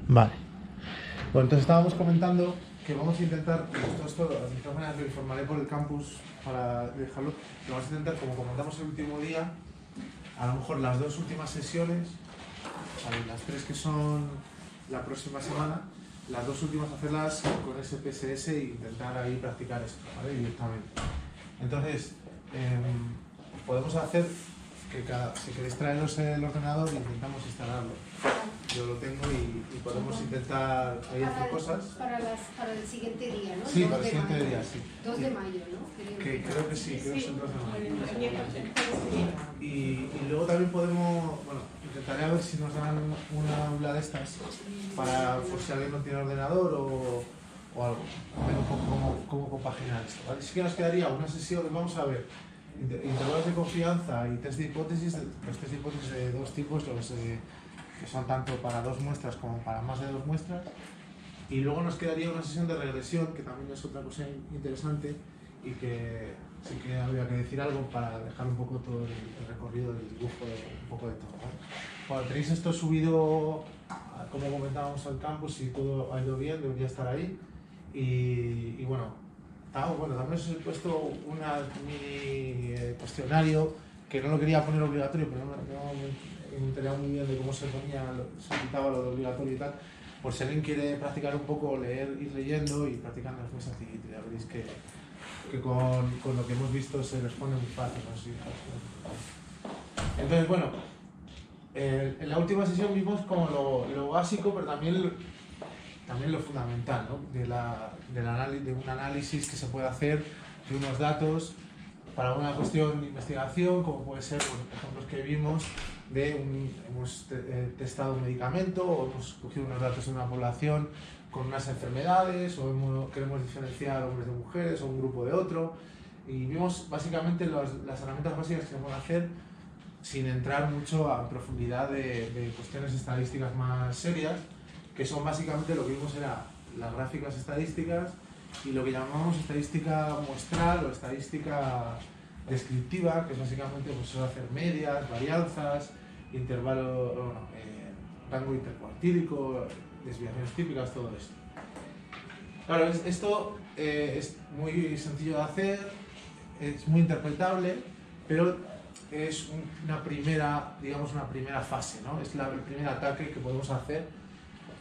Vale. Bueno, entonces estábamos comentando que vamos a intentar, esto de todas maneras lo informaré por el campus para dejarlo, que vamos a intentar, como comentamos el último día, a lo mejor las dos últimas sesiones, ¿vale? Las tres que son la próxima semana, las dos últimas hacerlas con SPSS e intentar ahí practicar esto, ¿vale? Directamente. Entonces, podemos hacer que si queréis traeros el ordenador, intentamos instalarlo. Yo lo tengo y podemos intentar ahí hacer cosas. Para el siguiente día, ¿no? Sí, para el siguiente día, sí. 2 de mayo, ¿no? Creo que sí, creo que es el 2 de mayo. Y luego también podemos, bueno, intentaré a ver si nos dan una aula de estas para, por si alguien no tiene ordenador o algo. A ver un poco cómo compaginar esto, ¿vale? Sí que nos quedaría una sesión, vamos a ver, intervalos de confianza y test de hipótesis, los test de hipótesis de dos tipos, los que son tanto para 2 muestras como para más de 2 muestras. Y luego nos quedaría una sesión de regresión, que también es otra cosa interesante y que sí que habría que decir algo para dejar un poco todo el recorrido del dibujo, un poco de todo, ¿vale? Bueno, tenéis esto subido, como comentábamos, al campus, si todo ha ido bien, debería estar ahí. Y bueno, también os he puesto un mini cuestionario que no lo quería poner obligatorio, pero no me enteraba muy bien de cómo se ponía, se quitaba lo de obligatorio y tal. Por si alguien quiere practicar un poco, ir leyendo y practicando es muy sencillito. Ya veréis que con lo que hemos visto se responde muy fácil, ¿no? Sí. Entonces, bueno, en la última sesión vimos como lo básico, pero también lo fundamental, ¿no? de un análisis que se puede hacer de unos datos para una cuestión de investigación, como puede ser, por ejemplo, que vimos hemos testado un medicamento o hemos cogido unos datos de una población con unas enfermedades o queremos diferenciar hombres de mujeres o un grupo de otro, y vimos básicamente las herramientas básicas que se pueden hacer sin entrar mucho a profundidad de cuestiones estadísticas más serias, que son básicamente lo que vimos era las gráficas estadísticas y lo que llamamos estadística muestral o estadística descriptiva, que es básicamente pues, hacer medias, varianzas, intervalo, rango intercuartílico, desviaciones típicas, todo esto. Claro, esto es muy sencillo de hacer, es muy interpretable, pero es una primera fase, ¿no? Es el primer ataque que podemos hacer.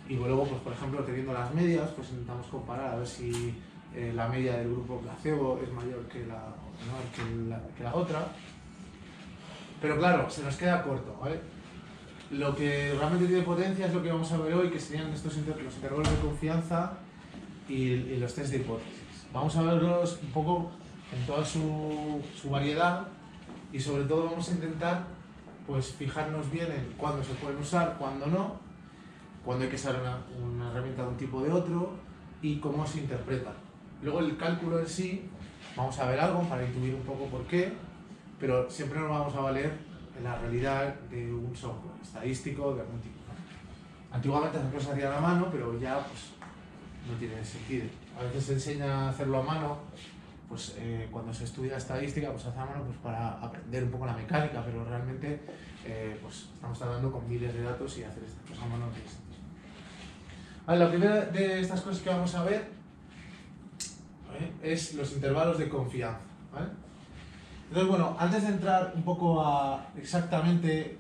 Y luego, pues, por ejemplo, teniendo las medias, pues intentamos comparar a ver si la media del grupo placebo es mayor que la otra. Pero claro, se nos queda corto, ¿vale? Lo que realmente tiene potencia es lo que vamos a ver hoy, que serían los intervalos de confianza y los test de hipótesis. Vamos a verlos un poco en toda su variedad y sobre todo vamos a intentar pues, fijarnos bien en cuándo se pueden usar, cuándo no, cuándo hay que usar una herramienta de un tipo o de otro y cómo se interpreta. Luego el cálculo en sí, vamos a ver algo para intuir un poco por qué, pero siempre nos vamos a valer en la realidad de un software estadístico de algún tipo, ¿no? Antiguamente las cosas se hacían a mano, pero ya pues, no tiene sentido. A veces se enseña a hacerlo a mano, pues cuando se estudia estadística, pues se hace a mano pues, para aprender un poco la mecánica, pero realmente pues, estamos tratando con miles de datos y hacer estas cosas a mano no tiene sentido. Vale, la primera de estas cosas que vamos a ver, ¿vale?, es los intervalos de confianza, ¿vale? Entonces, bueno, antes de entrar un poco a exactamente,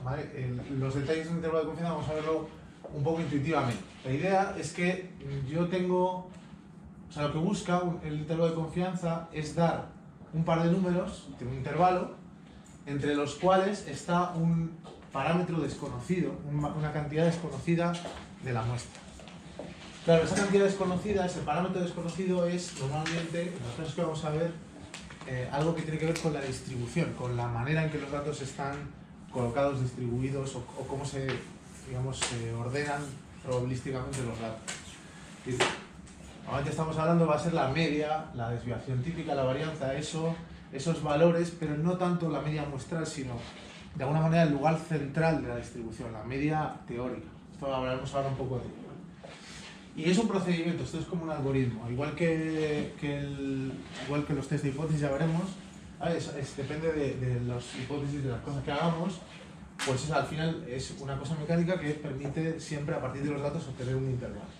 ¿vale?, los detalles de un intervalo de confianza, vamos a verlo un poco intuitivamente. La idea es que yo tengo, o sea, lo que busca el intervalo de confianza es dar un par de números, de un intervalo, entre los cuales está un parámetro desconocido, una cantidad desconocida de la muestra. Claro, esa cantidad desconocida, ese parámetro desconocido es normalmente, en los casos que vamos a ver, algo que tiene que ver con la distribución, con la manera en que los datos están colocados, distribuidos o cómo se ordenan probabilísticamente los datos. Normalmente estamos hablando, va a ser la media, la desviación típica, la varianza, esos valores, pero no tanto la media muestral, sino de alguna manera el lugar central de la distribución, la media teórica. Esto hablaremos ahora un poco de ello. Y es un procedimiento, esto es como un algoritmo, igual que los test de hipótesis, ya veremos, depende de las hipótesis, de las cosas que hagamos, pues al final es una cosa mecánica que permite siempre a partir de los datos obtener un intervalo.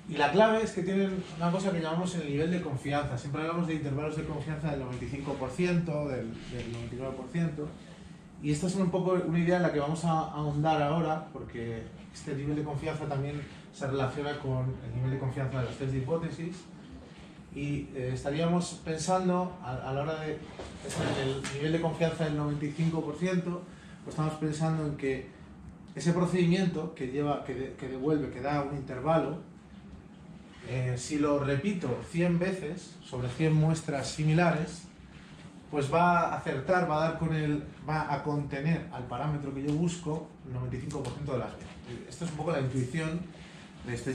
Y la clave es que tienen una cosa que llamamos el nivel de confianza. Siempre hablamos de intervalos de confianza del 95%, del 99%. Y esta es un poco una idea en la que vamos a ahondar ahora, porque este nivel de confianza también se relaciona con el nivel de confianza de los test de hipótesis. Y estaríamos pensando, a la hora de estar en el nivel de confianza del 95%, pues estamos pensando en que ese procedimiento que devuelve, que da un intervalo, si lo repito 100 veces sobre 100 muestras similares, pues va a acertar, va a contener al parámetro que yo busco el 95% de las veces. Esto es un poco la intuición de esto.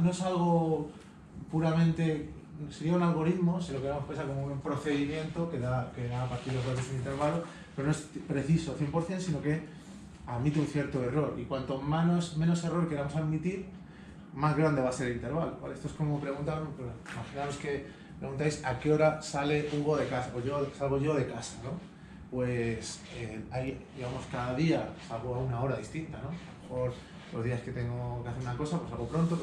No es algo puramente, sería un algoritmo, si lo queremos pensar como un procedimiento que da a partir de los datos un intervalo, pero no es preciso 100%, sino que admite un cierto error. Y cuanto menos error queramos admitir, más grande va a ser el intervalo, ¿vale? Esto es como preguntar, imaginaos que preguntáis a qué hora sale Hugo de casa, o salgo yo de casa, ¿no? Pues digamos, cada día salgo a una hora distinta, ¿no? A lo mejor los días que tengo que hacer una cosa, pues salgo pronto,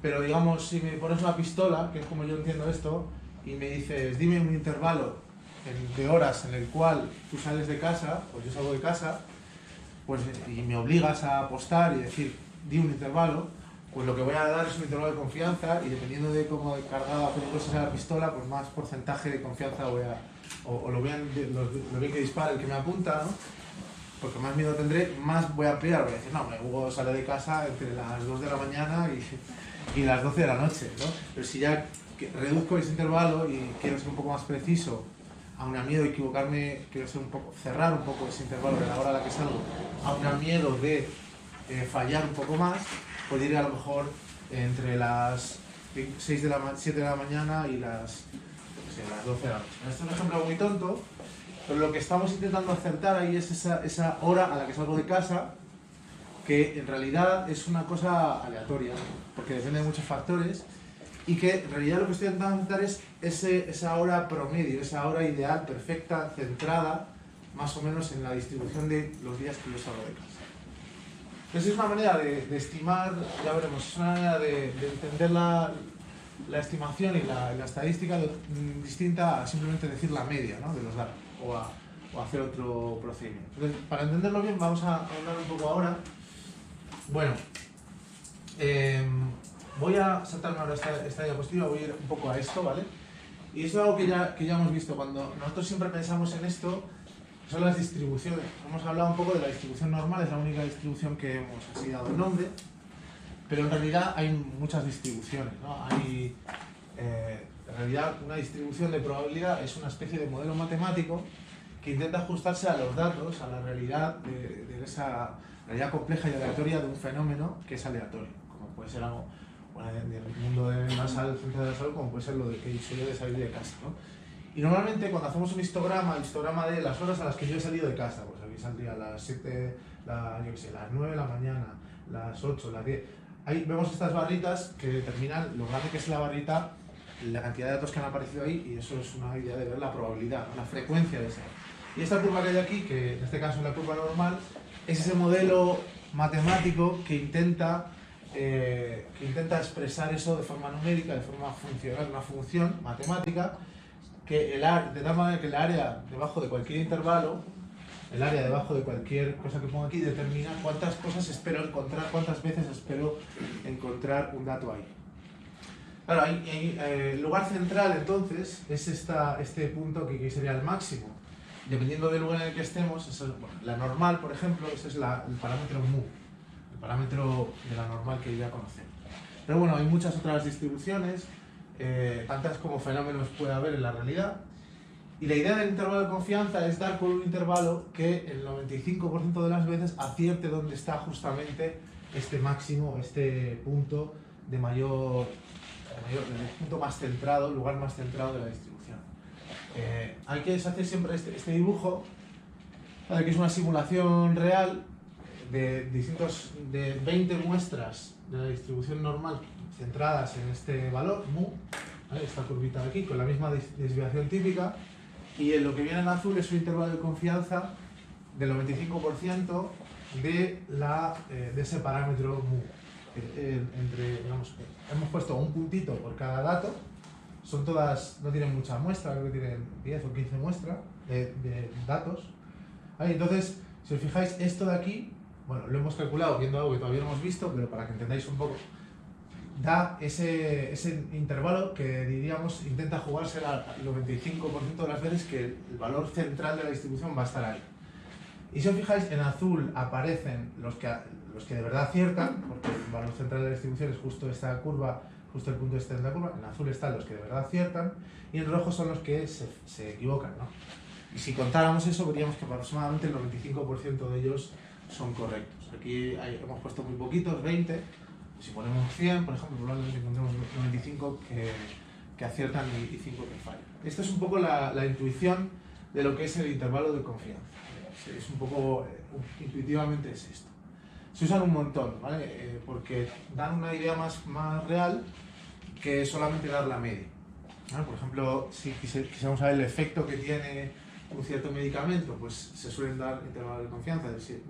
pero digamos, si me pones una pistola, que es como yo entiendo esto, y me dices, dime un intervalo de horas en el cual tú sales de casa, pues yo salgo de casa, pues, y me obligas a apostar y decir, di un intervalo, pues lo que voy a dar es un intervalo de confianza y dependiendo de cómo he cargado sea la pistola, pues más porcentaje de confianza o lo bien que dispara el que me apunta, ¿no? Porque más miedo tendré, más voy a ampliar, voy a decir, no, Hugo sale de casa entre las 2 de la mañana y las 12 de la noche, ¿no? Pero si ya reduzco ese intervalo y quiero ser un poco más preciso, aun a miedo de equivocarme, quiero cerrar un poco ese intervalo de la hora a la que salgo, aun a miedo de fallar un poco más, pues diré a lo mejor entre las 7 de la mañana y las 12 de la noche. Esto es un ejemplo muy tonto, pero lo que estamos intentando acertar ahí es esa hora a la que salgo de casa, que en realidad es una cosa aleatoria, porque depende de muchos factores, y que en realidad lo que estoy intentando acertar es esa hora promedio, esa hora ideal, perfecta, centrada, más o menos en la distribución de los días que yo salgo de casa. Entonces es una manera de estimar, ya veremos, es una manera de entender la estimación y la estadística distinta a simplemente decir la media, ¿no?, de los datos o hacer otro procedimiento. Entonces, para entenderlo bien, vamos a hablar un poco ahora. Bueno, voy a saltarme ahora esta diapositiva, voy a ir un poco a esto, ¿vale? Y esto es algo que ya hemos visto. Cuando nosotros siempre pensamos en esto, son las distribuciones. Hemos hablado un poco de la distribución normal, es la única distribución que hemos asignado el nombre, pero en realidad hay muchas distribuciones, ¿no? En realidad una distribución de probabilidad es una especie de modelo matemático que intenta ajustarse a los datos, a la realidad de esa realidad compleja y aleatoria de un fenómeno que es aleatorio, como puede ser algo en el mundo de la salud, ciencia de la salud, como puede ser lo de que he dicho yo de salir de casa, ¿no? Y normalmente cuando hacemos un histograma, el histograma de las horas a las que yo he salido de casa, pues aquí saldría a las 7, las 9 de la mañana, las 8, las 10. Ahí vemos estas barritas que determinan lo grande que es la barrita, la cantidad de datos que han aparecido ahí, y eso es una idea de ver la probabilidad, la frecuencia de esa. Y esta curva que hay aquí, que en este caso es la curva normal, es ese modelo matemático que intenta expresar eso de forma numérica, de forma funcional, una función matemática, de tal manera que el área debajo de cualquier intervalo, el área debajo de cualquier cosa que ponga aquí, determina cuántas cosas espero encontrar, cuántas veces espero encontrar un dato ahí. Claro, el lugar central entonces es este punto que sería el máximo. Dependiendo del lugar en el que estemos, la normal, por ejemplo, ese es el parámetro mu, el parámetro de la normal que ya conocemos. Pero bueno, hay muchas otras distribuciones, tantas como fenómenos puede haber en la realidad. Y la idea del intervalo de confianza es dar con un intervalo que el 95% de las veces acierte dónde está justamente este máximo, este punto el punto más centrado, el lugar más centrado de la distribución. Hay que hacer siempre este dibujo, ¿vale?, que es una simulación real de 20 muestras de la distribución normal centradas en este valor, mu, ¿vale?, esta curvita de aquí, con la misma desviación típica, y en lo que viene en azul es un intervalo de confianza del 95% de ese parámetro mu. Digamos, hemos puesto un puntito por cada dato, son todas, no tienen mucha muestra, creo que tienen 10 o 15 muestras de datos. ¿Vale? Entonces, si os fijáis, esto de aquí, bueno, lo hemos calculado viendo algo que todavía no hemos visto, pero para que entendáis un poco, da ese intervalo que diríamos intenta jugarse el 95% de las veces que el valor central de la distribución va a estar ahí. Y si os fijáis, en azul aparecen los que de verdad aciertan, porque el valor central de la distribución es justo esta curva, justo el punto este de la curva. En azul están los que de verdad aciertan y en rojo son los que se equivocan, ¿no? Y si contáramos eso, veríamos que aproximadamente el 95% de ellos son correctos. Aquí hemos puesto muy poquitos, 20. Si ponemos 100, por ejemplo, probablemente encontremos 95 que aciertan y 5 que fallan. Esta es un poco la intuición de lo que es el intervalo de confianza. Es un poco, intuitivamente es esto. Se usan un montón, ¿vale? Porque dan una idea más real que solamente dar la media. ¿Vale? Por ejemplo, si quisiéramos saber el efecto que tiene un cierto medicamento, pues se suelen dar intervalos de confianza.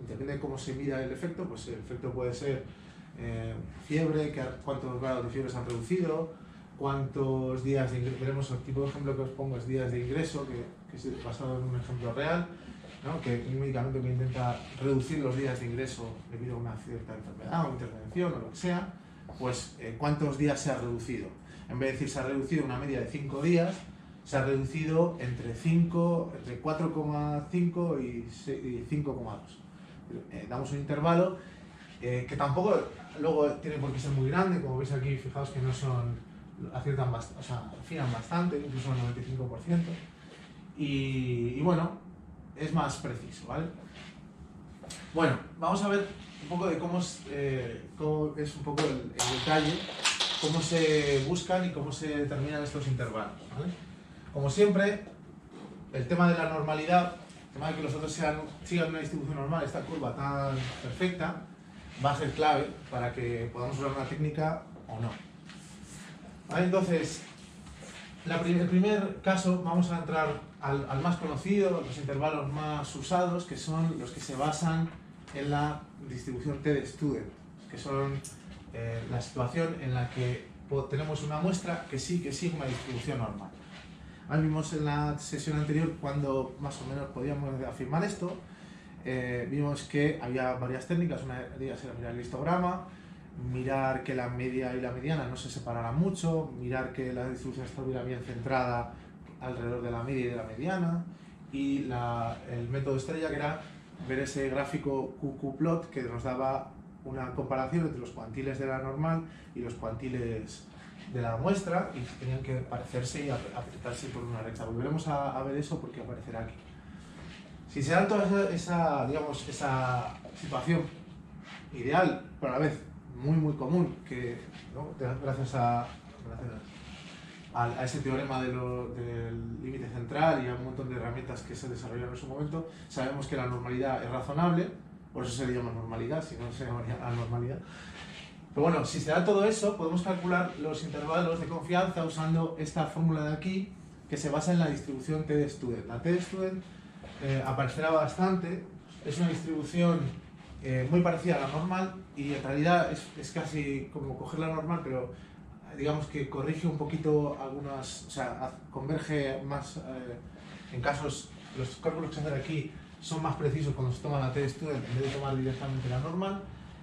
Depende de cómo se mida el efecto, pues el efecto puede ser fiebre, cuántos grados de fiebre se han reducido, cuántos días de ingreso. Veremos el tipo de ejemplo que os pongo es días de ingreso, que es basado en un ejemplo real, ¿no? Que un medicamento que intenta reducir los días de ingreso debido a una cierta enfermedad o intervención o lo que sea, pues cuántos días se ha reducido. En vez de decir se ha reducido una media de 5 días, se ha reducido entre 4,5 y 5,2. Damos un intervalo que tampoco luego tiene por qué ser muy grande, como veis aquí, fijaos que no son, aciertan bastante, o sea, afinan bastante, incluso el 95%, y bueno, es más preciso, ¿vale? Bueno, vamos a ver un poco de cómo es un poco el detalle, cómo se buscan y cómo se determinan estos intervalos, ¿vale? Como siempre, el tema de la normalidad, el tema de que los otros sigan una distribución normal, esta curva tan perfecta, va a ser clave para que podamos usar una técnica o no. ¿Vale? Entonces, el primer caso, vamos a entrar al más conocido, los intervalos más usados, que son los que se basan en la distribución T de Student, que son la situación en la que tenemos una muestra que sigue una distribución normal. Vimos en la sesión anterior cuando más o menos podíamos afirmar esto. Vimos que había varias técnicas, una de ellas era mirar el histograma, mirar que la media y la mediana no se separaran mucho, mirar que la distribución estuviera bien centrada alrededor de la media y de la mediana, y el método estrella, que era ver ese gráfico QQ-plot que nos daba una comparación entre los cuantiles de la normal y los cuantiles de la muestra, y tenían que parecerse y apretarse por una recta. Volveremos a ver eso porque aparecerá aquí. Si se da toda esa situación ideal, pero a la vez muy común, que ¿no? gracias a ese teorema del límite central y a un montón de herramientas que se desarrollaron en su momento, sabemos que la normalidad es razonable, por eso se le llama normalidad, si no se llamaría anormalidad. Pero bueno, si se da todo eso, podemos calcular los intervalos de confianza usando esta fórmula de aquí, que se basa en la distribución T de Student. La T de Student aparecerá bastante, es una distribución muy parecida a la normal, y en realidad es casi como coger la normal, pero digamos que corrige un poquito algunas, o sea, converge más en casos, los cálculos que se hacen aquí son más precisos cuando se toma la T de Student en vez de tomar directamente la normal,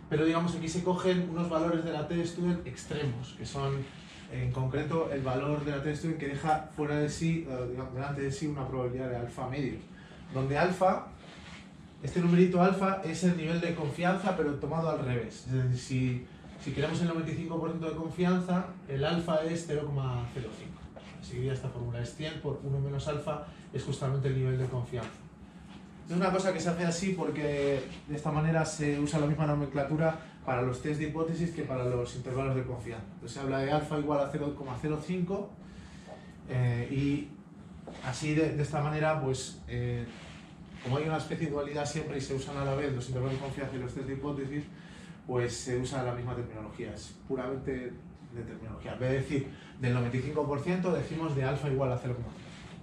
pero digamos aquí se cogen unos valores de la T de Student extremos, que son en concreto el valor de la T de Student que deja fuera de sí, digamos, delante de sí, una probabilidad de alfa medios, donde alfa, este numerito alfa es el nivel de confianza pero tomado al revés. Es decir, si queremos el 95% de confianza, el alfa es 0,05. Seguiría esta fórmula, es 100 por 1 menos alfa, es justamente el nivel de confianza. Es una cosa que se hace así porque de esta manera se usa la misma nomenclatura para los test de hipótesis que para los intervalos de confianza. Entonces se habla de alfa igual a 0,05 y así de esta manera, pues como hay una especie de dualidad siempre y se usan a la vez los intervalos de confianza y los test de hipótesis, pues se usa la misma terminología, es puramente de terminología. En vez de decir del 95%, decimos de alfa igual a 0,5.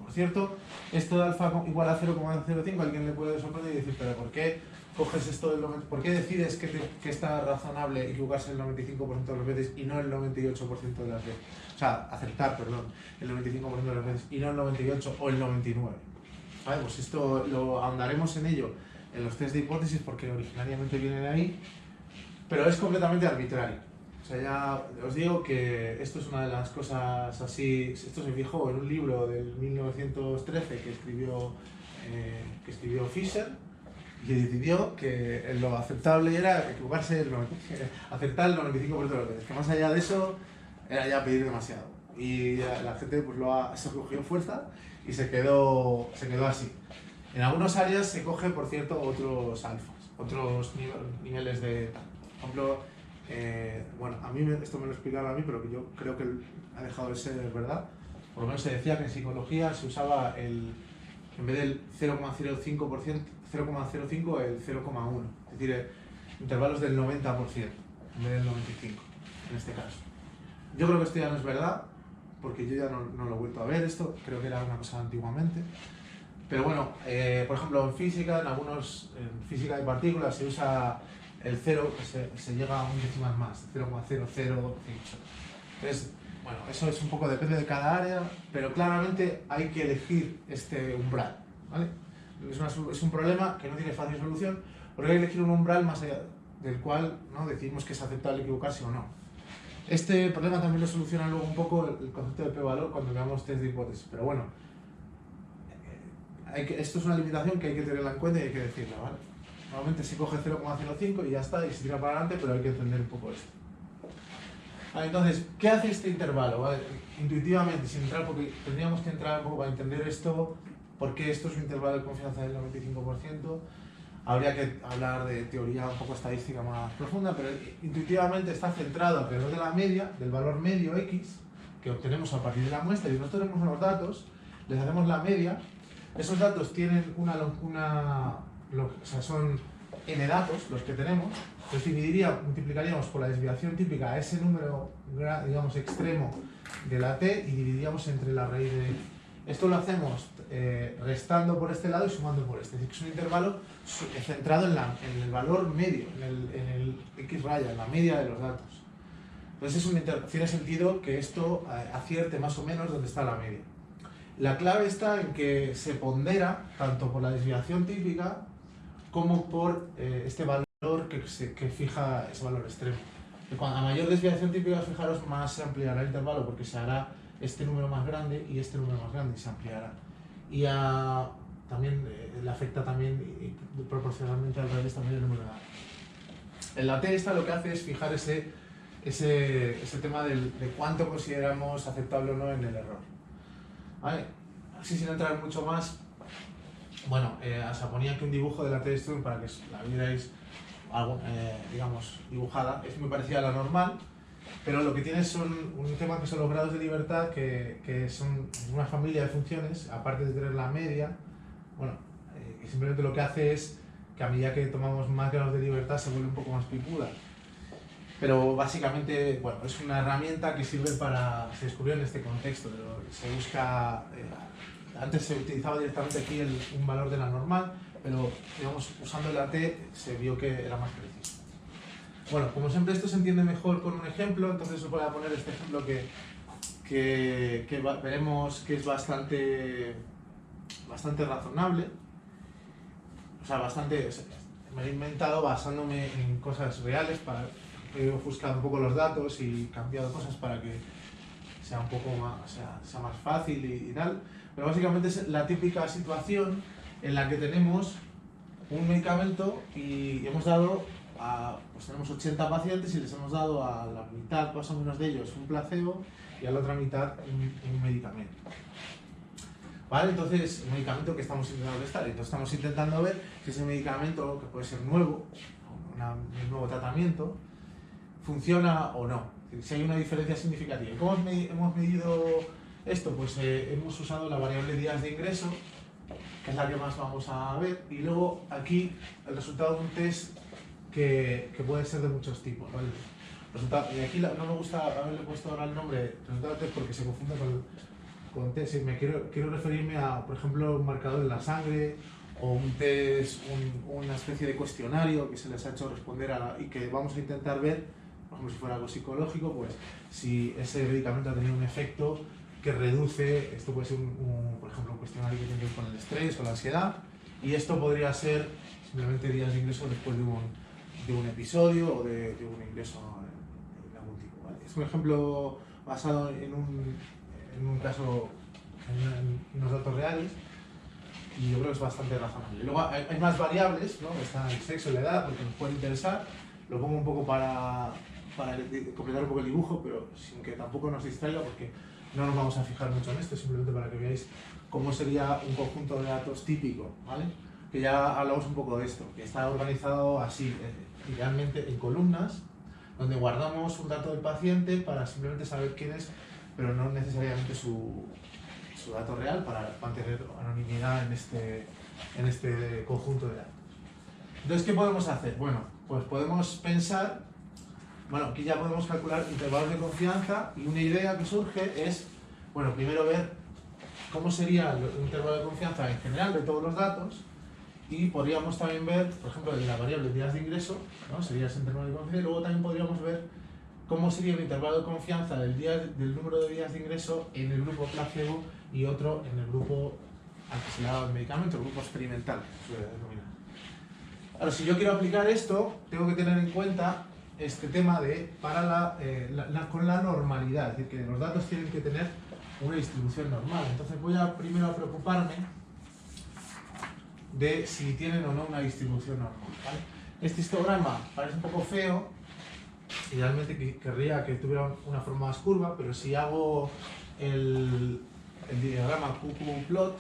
Por cierto, esto de alfa igual a 0,05, alguien le puede sorprender y decir, pero ¿por qué coges esto del 90%? ¿Por qué decides que está razonable equivocarse el 95% de las veces y no el 98% de las veces? O sea, acertar, perdón, el 95% de las veces y no el 98 o el 99. Vale, pues esto lo ahondaremos en ello en los test de hipótesis porque originariamente viene de ahí, pero es completamente arbitrario. O sea, ya os digo que esto es una de las cosas así, esto se fijó en un libro del 1913 que escribió Fisher y decidió que lo aceptable era equivocarse, acertar el 95% de las veces, que más allá de eso era ya pedir demasiado. Y la gente pues se cogió fuerza y se quedó así. En algunas áreas se coge, por cierto, otros alfas, otros niveles de tal. Por ejemplo, bueno, a mí esto me lo explicaron a mí, pero que yo creo que ha dejado de ser verdad. Por lo menos se decía que en psicología se usaba en vez del 0,05%, 0,05 el 0,1, es decir, intervalos del 90% en vez del 95% en este caso. Yo creo que esto ya no es verdad, porque yo ya no lo he vuelto a ver esto, creo que era una cosa antiguamente. Pero bueno, por ejemplo en física, en física de partículas se usa el 0, se llega a un decimal más, 0,005. Entonces, bueno, eso es un poco, depende de cada área, pero claramente hay que elegir este umbral, ¿vale? Es un problema que no tiene fácil solución, porque hay que elegir un umbral más allá del cual, ¿no?, decidimos que es aceptable equivocarse o no. Este problema también lo soluciona luego un poco el concepto de p-valor cuando veamos test de hipótesis, pero bueno, esto es una limitación que hay que tenerla en cuenta y hay que decirla, ¿vale? Normalmente se coge 0,05 y ya está, y se tira para adelante, pero hay que entender un poco esto. Vale, entonces, ¿qué hace este intervalo? ¿Vale? Intuitivamente, sin entrar, porque tendríamos que entrar un poco para entender esto, por qué esto es un intervalo de confianza del 95%, habría que hablar de teoría un poco estadística más profunda, pero intuitivamente está centrado alrededor de la media, del valor medio X, que obtenemos a partir de la muestra, y nosotros tenemos unos datos, les hacemos la media, esos datos tienen o sea, son n datos los que tenemos, entonces multiplicaríamos por la desviación típica a ese número, digamos, extremo de la t y dividiríamos entre la raíz de x. Esto lo hacemos restando por este lado y sumando por este, es decir, que es un intervalo centrado en el valor medio, en el x raya, en la media de los datos. Entonces tiene sentido que esto acierte más o menos donde está la media. La clave está en que se pondera tanto por la desviación típica como por este valor que fija ese valor extremo. A mayor desviación típica, fijaros, más se ampliará el intervalo porque se hará este número más grande y este número más grande y se ampliará. Y también le afecta también proporcionalmente al revés también el número de datos. En la T esta lo que hace es fijar ese tema de cuánto consideramos aceptable o no en el error. ¿Vale? Así sin entrar mucho más, bueno, os ponía aquí un dibujo de la T-String para que la vierais digamos, dibujada. Es muy parecida a la normal, pero lo que tiene son un tema que son los grados de libertad, que son una familia de funciones, aparte de tener la media, bueno, que simplemente lo que hace es que a medida que tomamos más grados de libertad se vuelve un poco más picuda. Pero básicamente, bueno, es una herramienta que sirve se descubrió en este contexto, pero se busca, antes se utilizaba directamente aquí un valor de la normal, pero digamos, usando la T se vio que era más preciso. Bueno, como siempre esto se entiende mejor con un ejemplo, entonces os voy a poner este ejemplo que veremos que es bastante razonable, o sea, me lo he inventado basándome en cosas reales, he ofuscado un poco los datos y cambiado cosas para que sea un poco más, sea más fácil y tal, pero básicamente es la típica situación en la que tenemos un medicamento y hemos dado pues tenemos 80 pacientes y les hemos dado a la mitad más o menos de ellos un placebo y a la otra mitad un medicamento. ¿Vale? Entonces, el medicamento que estamos intentando testar, entonces estamos intentando ver si ese medicamento, que puede ser nuevo, un nuevo tratamiento, funciona o no, si hay una diferencia significativa. ¿Y cómo hemos medido esto? Pues hemos usado la variable días de ingreso, que es la que más vamos a ver, y luego aquí el resultado de un test que puede ser de muchos tipos, ¿vale? Y aquí no me gusta haberle puesto ahora el nombre resultado de test porque se confunde si quiero referirme a, por ejemplo, un marcador en la sangre o un test, una especie de cuestionario que se les ha hecho responder y que vamos a intentar ver, por ejemplo, si fuera algo psicológico, pues si ese medicamento ha tenido un efecto que reduce, esto puede ser por ejemplo, un cuestionario que tiene que ver con el estrés o la ansiedad, y esto podría ser simplemente días de ingreso después de un episodio o de un ingreso en algún tipo, ¿vale? Es un ejemplo basado en un caso, en unos datos reales, y yo creo que es bastante razonable. Luego hay más variables, ¿no? Está el sexo y la edad, porque nos puede interesar. Lo pongo un poco para completar un poco el dibujo, pero sin que tampoco nos distraiga, porque no nos vamos a fijar mucho en esto, simplemente para que veáis cómo sería un conjunto de datos típico, ¿vale? Que ya hablamos un poco de esto, que está organizado así, idealmente en columnas, donde guardamos un dato del paciente para simplemente saber quién es, pero no necesariamente su dato real, para mantener anonimidad en este conjunto de datos. Entonces, ¿qué podemos hacer? Bueno, pues podemos pensar, bueno, aquí ya podemos calcular intervalos de confianza, y una idea que surge es, bueno, primero ver cómo sería el intervalo de confianza en general de todos los datos, y podríamos también ver, por ejemplo, de la variable días de ingreso, ¿no? Sería ese intervalo de confianza, y luego también podríamos ver cómo sería el intervalo de confianza del número de días de ingreso en el grupo placebo y otro en el grupo al que se le ha dado el medicamento, el grupo experimental, se suele denominar. Ahora, si yo quiero aplicar esto, tengo que tener en cuenta este tema con la normalidad, es decir, que los datos tienen que tener una distribución normal. Entonces voy primero a preocuparme de si tienen o no una distribución normal, ¿vale? Este histograma parece un poco feo, idealmente querría que tuviera una forma más curva, pero si hago el diagrama QQ-plot,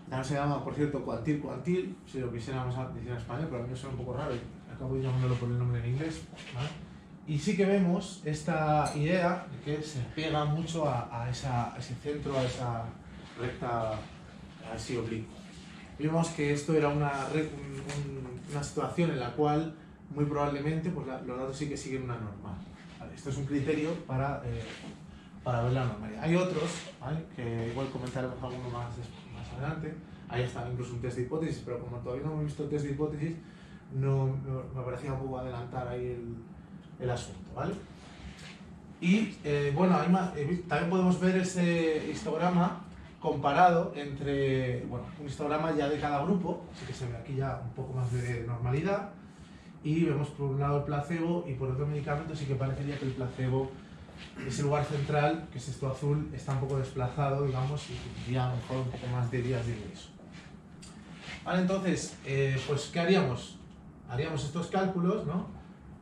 ya se llama, por cierto, cuantil, si lo quisiéramos decir en español, pero a mí me suena un poco raro y acabo llamándolo por el nombre en inglés, ¿vale? Y sí que vemos esta idea de que se pega mucho a ese centro, a esa recta así oblicua. Vimos que esto era una situación en la cual muy probablemente pues, los datos sí que siguen una normal, ¿vale? Esto es un criterio para ver la normalidad. Hay otros, ¿vale? Que igual comentaremos alguno más adelante. Ahí está incluso un test de hipótesis, pero como todavía no hemos visto el test de hipótesis, me parecía un poco adelantar ahí el asunto, ¿vale? Y bueno, también podemos ver ese histograma comparado entre, bueno, un histograma ya de cada grupo, así que se ve aquí ya un poco más de normalidad, y vemos por un lado el placebo y por otro medicamento sí que parecería que el placebo, ese lugar central, que es esto azul, está un poco desplazado, digamos, y tendría a lo mejor un poco más de días de ingreso. Vale, entonces, pues ¿qué haríamos? Haríamos estos cálculos, ¿no?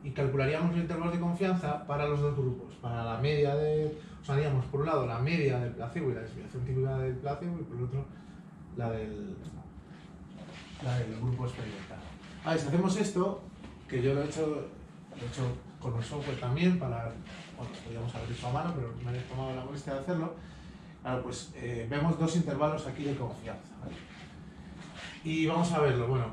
Y calcularíamos los intervalos de confianza para los dos grupos, para la media o sea, haríamos por un lado la media del placebo y la desviación típica del placebo, y por el otro la del grupo experimental. Vale, si hacemos esto, que yo lo he hecho con el software también, bueno, podríamos haber hecho a mano, pero me he tomado la molestia de hacerlo. Claro, pues vemos dos intervalos aquí de confianza, ¿vale? Y vamos a verlo, bueno,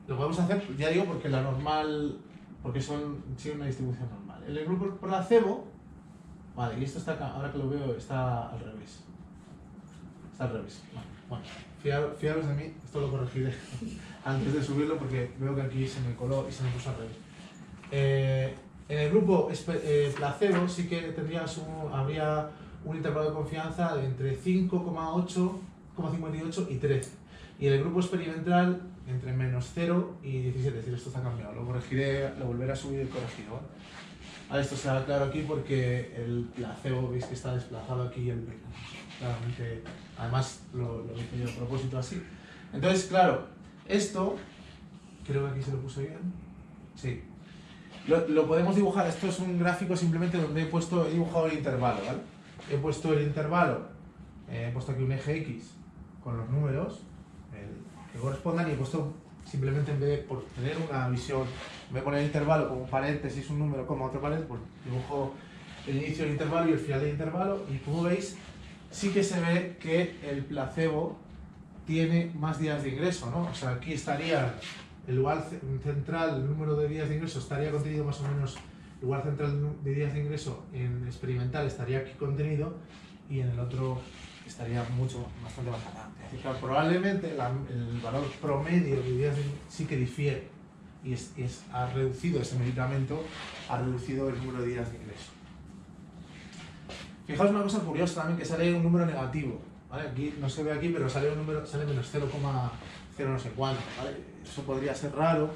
lo podemos hacer, ya digo, porque la normal, porque sigue una distribución normal. En el grupo placebo, vale, y esto está acá, ahora que lo veo, está al revés. Está al revés. Bueno, fiaros de mí, esto lo corregiré antes de subirlo porque veo que aquí se me coló y se me puso al revés. En el grupo placebo sí que habría un intervalo de confianza de entre 5,58 y 13. Y en el grupo experimental entre menos 0 y 17, es decir, esto está cambiado. Lo corregiré, lo volveré a subir y corregido, ¿vale? Ahora esto se da claro aquí porque el placebo, veis que está desplazado aquí, claramente, además lo hice yo a propósito así. Entonces, claro, esto, creo que aquí se lo puse bien, sí. Lo podemos dibujar, esto es un gráfico simplemente donde he dibujado el intervalo, ¿vale? He puesto el intervalo, he puesto aquí un eje X con los números que correspondan, y he puesto simplemente, en vez de por tener una visión, en vez de poner el intervalo como un paréntesis, un número, como otro paréntesis, pues dibujo el inicio del intervalo y el final del intervalo, y como veis, sí que se ve que el placebo tiene más días de ingreso, ¿no? O sea, aquí estaría el lugar central, el número de días de ingreso estaría contenido más o menos, el lugar central de días de ingreso en experimental estaría aquí contenido, y en el otro estaría bastante más adelante. Así que probablemente el valor promedio de días sí que difiere y ha reducido ese medicamento, ha reducido el número de días de ingreso. Fijaos una cosa curiosa también, que sale un número negativo, ¿vale? Aquí no se ve aquí, pero sale un número, sale menos 0,0 no sé cuánto, ¿vale? Eso podría ser raro,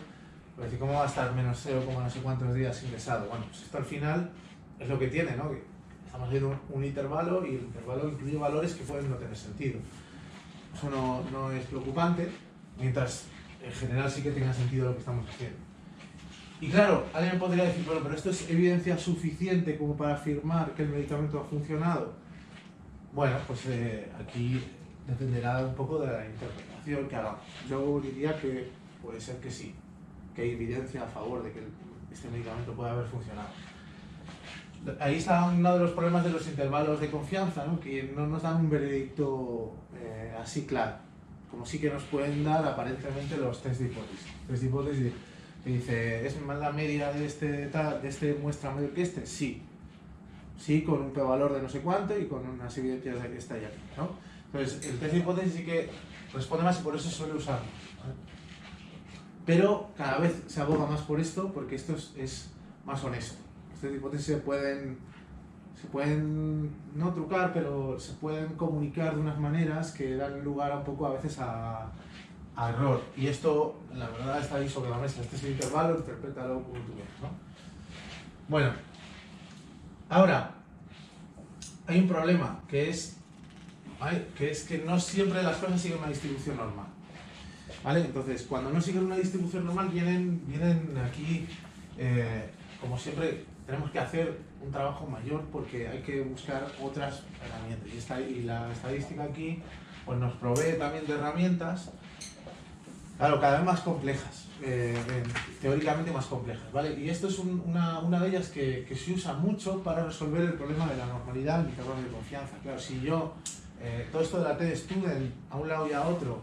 pero decir, ¿cómo va a estar menos 0, no sé cuántos días ingresado? Bueno, pues esto al final es lo que tiene, ¿no? Que estamos viendo un intervalo y el intervalo incluye valores que pueden no tener sentido. Eso no es preocupante, mientras en general sí que tenga sentido lo que estamos haciendo. Y claro, alguien podría decir, bueno, pero esto es evidencia suficiente como para afirmar que el medicamento ha funcionado. Bueno, pues aquí dependerá un poco de la interpretación que hagamos. Yo diría que puede ser que sí, que hay evidencia a favor de que este medicamento puede haber funcionado. Ahí está uno de los problemas de los intervalos de confianza, ¿no? Que no nos dan un veredicto así claro, como sí que nos pueden dar aparentemente los test de hipótesis. Test de hipótesis que dice, ¿es más la media de este muestra mayor que este? Sí. Sí, con un p-valor de no sé cuánto y con unas evidencias de que está ahí aquí, ¿no? Entonces, el test de hipótesis sí que responde más y por eso se suele usar, ¿vale? Pero cada vez se aboga más por esto porque esto es más honesto. Los test de hipótesis se pueden no trucar, pero se pueden comunicar de unas maneras que dan lugar un poco a veces a error. Y esto, la verdad, está ahí sobre la mesa. Este es el intervalo, interprétalo como tú quieras, ¿no? Bueno, ahora, hay un problema, que es que no siempre las cosas siguen una distribución normal, ¿vale? Entonces, cuando no siguen una distribución normal, vienen aquí, como siempre, tenemos que hacer un trabajo mayor porque hay que buscar otras herramientas. Y la estadística aquí pues nos provee también de herramientas, claro, cada vez más complejas, teóricamente más complejas, ¿vale? Y esto es una de ellas que se usa mucho para resolver el problema de la normalidad en intervalos de confianza. Claro, si yo, todo esto de la t-student a un lado y a otro,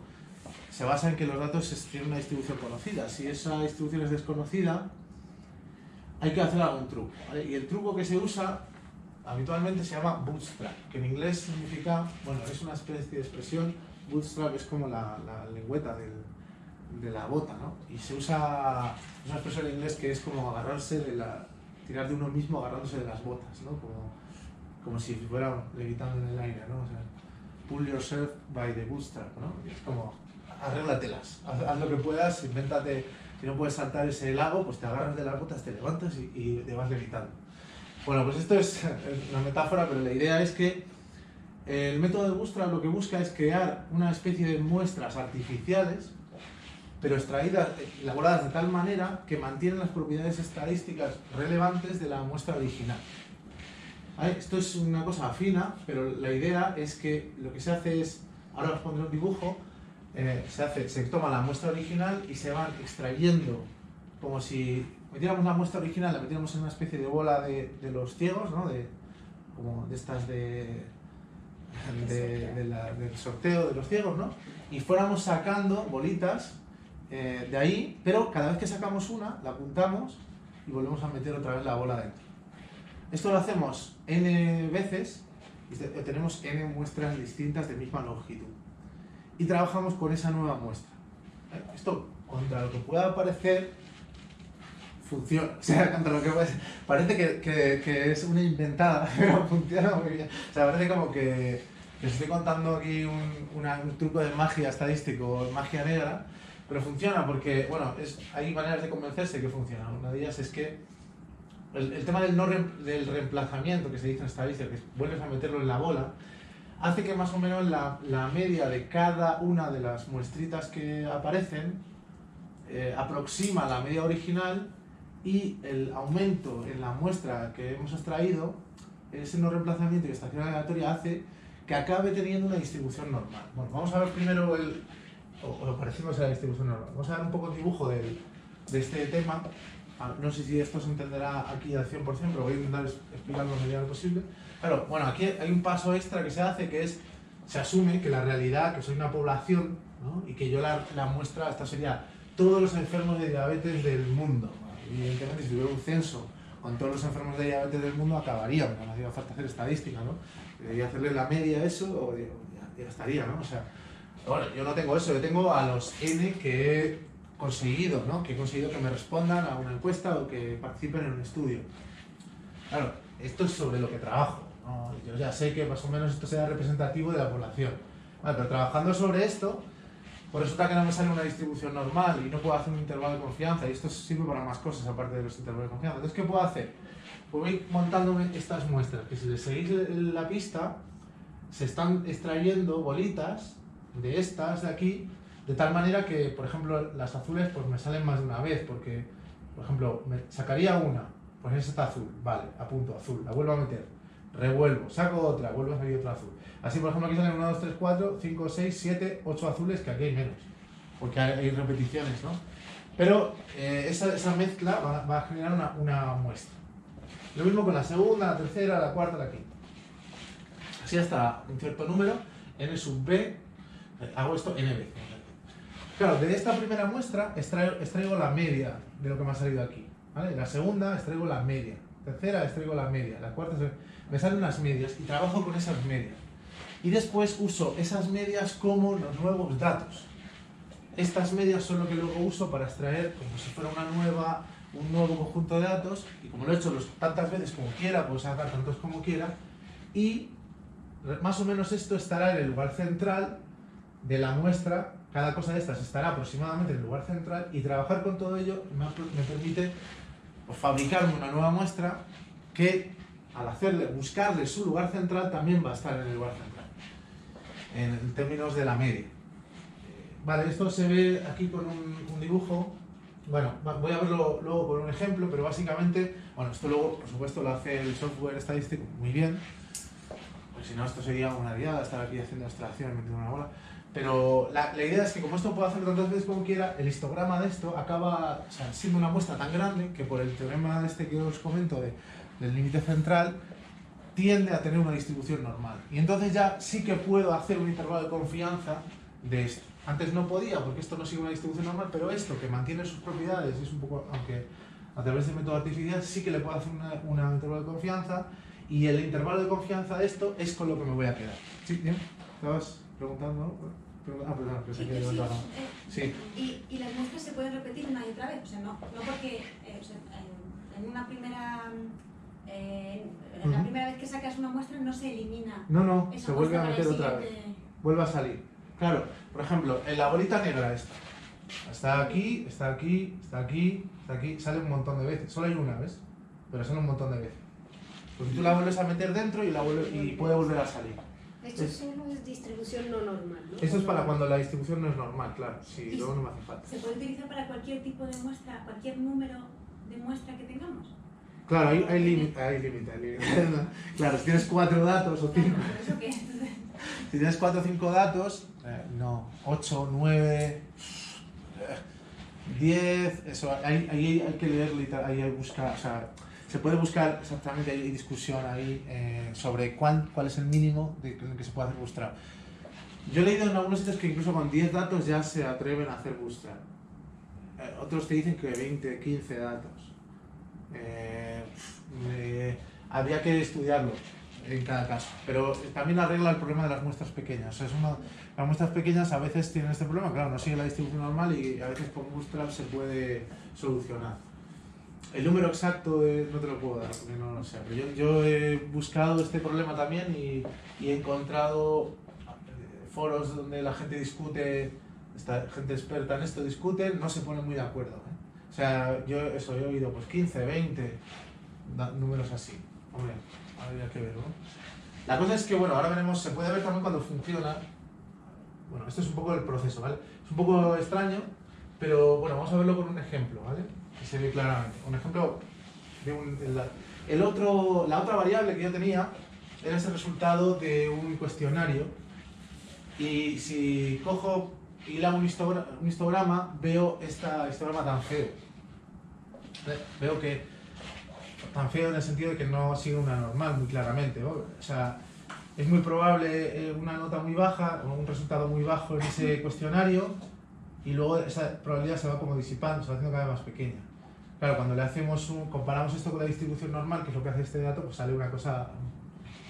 se basa en que los datos tienen una distribución conocida. Si esa distribución es desconocida, hay que hacer algún truco, ¿vale? Y el truco que se usa habitualmente se llama bootstrap, que en inglés significa, bueno, es una especie de expresión. Bootstrap es como la lengüeta de la bota, ¿no? Y se usa una expresión en inglés que es como tirar de uno mismo agarrándose de las botas, ¿no? Como si fuera levitando en el aire, ¿no? O sea, pull yourself by the bootstrap, ¿no? Y es como, arréglatelas, haz lo que puedas, invéntate. Si no puedes saltar ese lago, pues te agarras de las botas, te levantas y te vas levitando. Bueno, pues esto es una metáfora, pero la idea es que el método de Bootstrap lo que busca es crear una especie de muestras artificiales, pero extraídas, elaboradas de tal manera que mantienen las propiedades estadísticas relevantes de la muestra original. ¿Vale? Esto es una cosa fina, pero la idea es que lo que se hace es, ahora os pondré un dibujo, se toma la muestra original y se van extrayendo, como si metiéramos la muestra original, la metiéramos en una especie de bola de los ciegos, ¿no? Como de estas del sorteo de los ciegos, ¿no? Y fuéramos sacando bolitas de ahí, pero cada vez que sacamos una, la apuntamos y volvemos a meter otra vez la bola dentro. Esto lo hacemos n veces y tenemos n muestras distintas de misma longitud. Y trabajamos con esa nueva muestra. Esto, contra lo que pueda parecer, funciona. O sea, contra lo que parece que es una inventada, pero funciona muy bien. O sea, parece como que les estoy contando aquí un truco de magia estadístico, magia negra, pero funciona porque, bueno, hay maneras de convencerse que funciona. Una de ellas es que el tema del reemplazamiento que se dice en estadística, que vuelves a meterlo en la bola, hace que más o menos la media de cada una de las muestritas que aparecen aproxima la media original, y el aumento en la muestra que hemos extraído, ese no reemplazamiento y estación aleatoria, hace que acabe teniendo una distribución normal. Bueno, vamos a ver primero o lo parecemos a la distribución normal. Vamos a dar un poco de dibujo de este tema. No sé si esto se entenderá aquí al 100%, pero voy a intentar explicarlo lo mejor posible. Claro, bueno, aquí hay un paso extra que se hace, que es, se asume que la realidad, que soy una población, ¿no? Y que yo la muestra, esta sería todos los enfermos de diabetes del mundo. Evidentemente, si tuviera un censo con todos los enfermos de diabetes del mundo acabaríamos, no hacía falta hacer estadística, ¿no? Debería hacerle la media a eso, o ya estaría, ¿no? O sea, bueno, yo no tengo eso, yo tengo a los N que he conseguido, ¿no? Que he conseguido que me respondan a una encuesta o que participen en un estudio. Claro, esto es sobre lo que trabajo, ¿no? Yo ya sé que más o menos esto sea representativo de la población. Vale, pero trabajando sobre esto, por eso está que no me sale una distribución normal y no puedo hacer un intervalo de confianza, y esto sirve para más cosas aparte de los intervalos de confianza. Entonces, ¿qué puedo hacer? Pues voy montándome estas muestras, que si le seguís la pista, se están extrayendo bolitas de estas de aquí, de tal manera que, por ejemplo, las azules pues me salen más de una vez, porque, por ejemplo, me sacaría una, pues esa está azul, vale, apunto, azul, la vuelvo a meter, revuelvo, saco otra, vuelvo a salir otra azul. Así, por ejemplo, aquí salen 1, 2, 3, 4, 5, 6, 7, 8 azules, que aquí hay menos, porque hay repeticiones, ¿no? Pero esa mezcla va a generar una muestra. Lo mismo con la segunda, la tercera, la cuarta, la quinta. Así hasta un cierto número, n sub b, hago esto n veces. Claro, de esta primera muestra extraigo la media de lo que me ha salido aquí, ¿vale? La segunda extraigo la media, tercera extraigo la media, la cuarta me salen unas medias y trabajo con esas medias. Y después uso esas medias como los nuevos datos. Estas medias son lo que luego uso para extraer, como si fuera un nuevo conjunto de datos, y como lo he hecho tantas veces como quiera, puedo sacar tantos como quiera, y más o menos esto estará en el lugar central de la muestra. Cada cosa de estas estará aproximadamente en el lugar central, y trabajar con todo ello me permite pues, fabricarme una nueva muestra que, al buscarle su lugar central, también va a estar en el lugar central, en términos de la media. Vale, esto se ve aquí con un dibujo. Bueno, voy a verlo luego con un ejemplo, pero básicamente, bueno, esto luego, por supuesto, lo hace el software estadístico muy bien, pues si no, esto sería una diada, estar aquí haciendo abstracción y metiendo una bola. Pero la idea es que, como esto puedo hacer tantas veces como quiera, el histograma de esto acaba, o sea, siendo una muestra tan grande que, por el teorema este que os comento del límite central, tiende a tener una distribución normal. Y entonces ya sí que puedo hacer un intervalo de confianza de esto. Antes no podía, porque esto no sigue una distribución normal, pero esto, que mantiene sus propiedades, es un poco, aunque a través del método artificial, sí que le puedo hacer un intervalo de confianza, y el intervalo de confianza de esto es con lo que me voy a quedar. ¿Sí? ¿Bien? ¿Estabas preguntando? Perdón, que se quede levantado. Sí. ¿Y las muestras se pueden repetir una y otra vez? O sea, no porque o sea, en una primera... la primera vez que sacas una muestra no se elimina. No, se vuelve a meter otra vez. Siguiente... Vuelve a salir. Claro, por ejemplo, en la bolita negra esta. Está aquí, está aquí, está aquí, está aquí. Sale un montón de veces. Solo hay una, ¿ves? Pero sale un montón de veces. Pues tú la vuelves a meter dentro y puede volver a salir. Esto solo es distribución no normal, ¿no? Eso es para cuando la distribución no es normal, claro. Sí, luego no me hace falta. ¿Se puede utilizar para cualquier tipo de muestra, cualquier número de muestra que tengamos? Claro, hay límite. Claro, si tienes 4 datos o 5. ¿Eso qué? Si tienes 4 o 5 datos, no, 8, 9, 10, eso, ahí hay que leer, ahí hay buscar, o sea, se puede buscar exactamente, hay discusión ahí sobre cuál es el mínimo en el que se puede hacer bootstrap. Yo he leído en algunos sitios que incluso con 10 datos ya se atreven a hacer bootstrap. Otros te dicen que 20, 15 datos. Habría que estudiarlo en cada caso, pero también arregla el problema de las muestras pequeñas. O sea, las muestras pequeñas a veces tienen este problema, claro, no sigue la distribución normal, y a veces con bootstrap se puede solucionar. El número exacto no te lo puedo dar, porque no lo sé, pero yo he buscado este problema también y he encontrado foros donde la gente discute, gente experta en esto discute, no se pone muy de acuerdo, ¿eh? O sea, yo he oído pues 15, 20 números así. Hombre, habría que verlo. La cosa es que, bueno, ahora veremos, se puede ver también cuando funciona. Bueno, esto es un poco el proceso, ¿vale? Es un poco extraño, pero bueno, vamos a verlo con un ejemplo, ¿vale? Que se ve claramente. Un ejemplo de la otra variable que yo tenía era ese resultado de un cuestionario, y si cojo y le hago un histograma, veo este histograma tan feo. Veo que tan feo en el sentido de que no sigue una normal muy claramente, ¿no? O sea, es muy probable una nota muy baja o un resultado muy bajo en ese cuestionario, y luego esa probabilidad se va como disipando, se va haciendo cada vez más pequeña. claro, cuando le hacemos comparamos esto con la distribución normal, que es lo que hace este dato, pues sale una cosa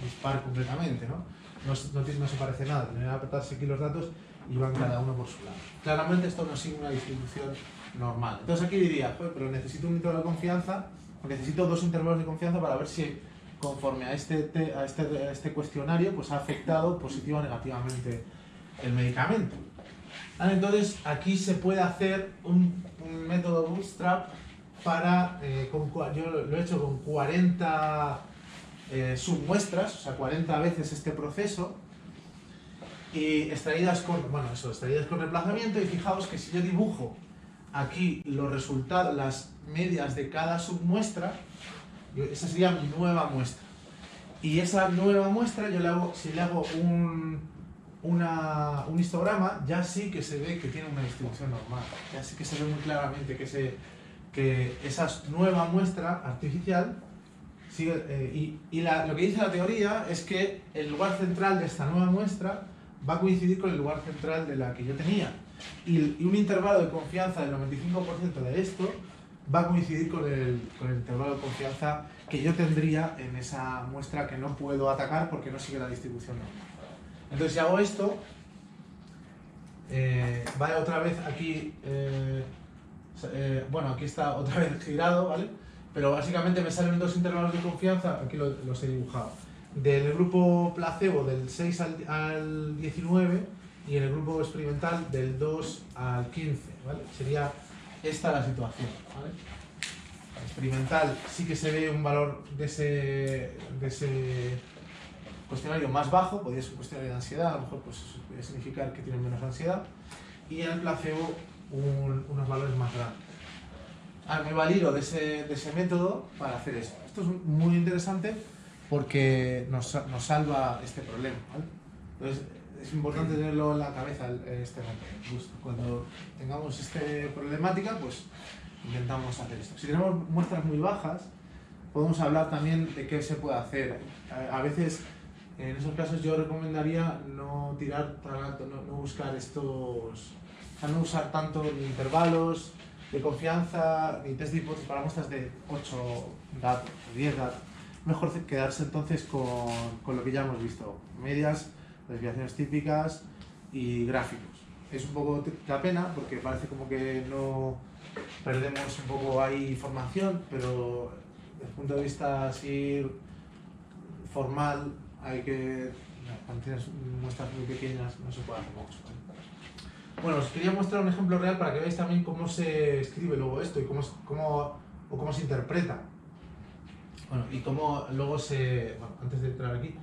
dispar completamente, ¿no? No se parece nada, tienen que apretarse aquí los datos y van cada uno por su lado. Claramente esto no sigue una distribución normal. Entonces aquí diría, pues, pero necesito un intervalo de confianza, necesito dos intervalos de confianza para ver si conforme a este cuestionario pues ha afectado positiva o negativamente el medicamento. Entonces aquí se puede hacer un método bootstrap para, yo lo he hecho con 40 submuestras, o sea 40 veces este proceso, y extraídas con reemplazamiento. Y fijaos que si yo dibujo aquí los resultados, las medias de cada submuestra, esa sería mi nueva muestra. Y esa nueva muestra, si le hago un histograma, ya sí que se ve que tiene una distribución normal. Ya sí que se ve muy claramente que esa nueva muestra artificial sigue, lo que dice la teoría es que el lugar central de esta nueva muestra va a coincidir con el lugar central de la que yo tenía. Y un intervalo de confianza del 95% de esto va a coincidir con el intervalo de confianza que yo tendría en esa muestra que no puedo atacar porque no sigue la distribución normal. Entonces si hago esto, vaya otra vez aquí, bueno, aquí está otra vez girado, ¿vale? Pero básicamente me salen dos intervalos de confianza, aquí los he dibujado, del grupo placebo del 6 al 19 y en el grupo experimental del 2 al 15, ¿vale? Sería esta la situación, ¿vale? El experimental sí que se ve un valor de ese cuestionario más bajo, podría ser un cuestionario de ansiedad, a lo mejor pues eso podría significar que tienen menos ansiedad, y en el placebo unos valores más grandes. Me valido de ese método para hacer esto. Esto es muy interesante porque nos salva este problema, ¿vale? Entonces es importante tenerlo en la cabeza este método. Cuando tengamos esta problemática, pues intentamos hacer esto. Si tenemos muestras muy bajas, podemos hablar también de qué se puede hacer. A veces, en esos casos, yo recomendaría no tirar tan alto, no buscar o sea, no usar tanto ni intervalos de confianza ni test de hipótesis para muestras de 8 datos o 10 datos. Mejor quedarse entonces con lo que ya hemos visto: medias, desviaciones típicas y gráficos. Es un poco la pena porque parece como que no perdemos un poco ahí información, pero desde el punto de vista así formal, cuando tienes muestras muy pequeñas no se puede hacer mucho. Bueno, os quería mostrar un ejemplo real para que veáis también cómo se escribe luego esto y cómo se interpreta. Bueno, y cómo luego antes de entrar aquí,